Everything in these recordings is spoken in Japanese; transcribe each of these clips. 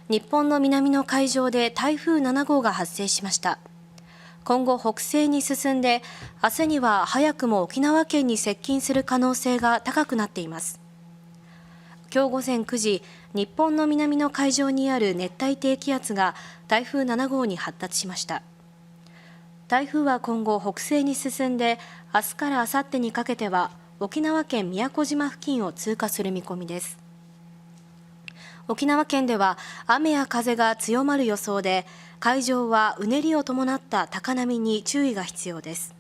日本の南の海上で台風7号が発生しました。今後北西に進んで、明日には早くも沖縄県に接近する可能性が高くなっています。今日午前9時、日本の南の海上にある熱帯低気圧が台風7号に発達しました。台風は今後北西に進んで、明日から明後日にかけては沖縄県宮古島付近を通過する見込みです。沖縄県では雨や風が強まる予想で、海上はうねりを伴った高波に注意が必要です。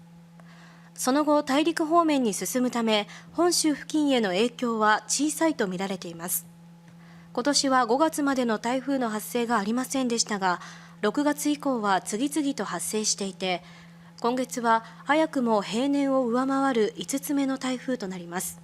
その後、大陸方面に進むため、本州付近への影響は小さいとみられています。今年は5月までの台風の発生がありませんでしたが、6月以降は次々と発生していて、今月は早くも平年を上回る5つ目の台風となります。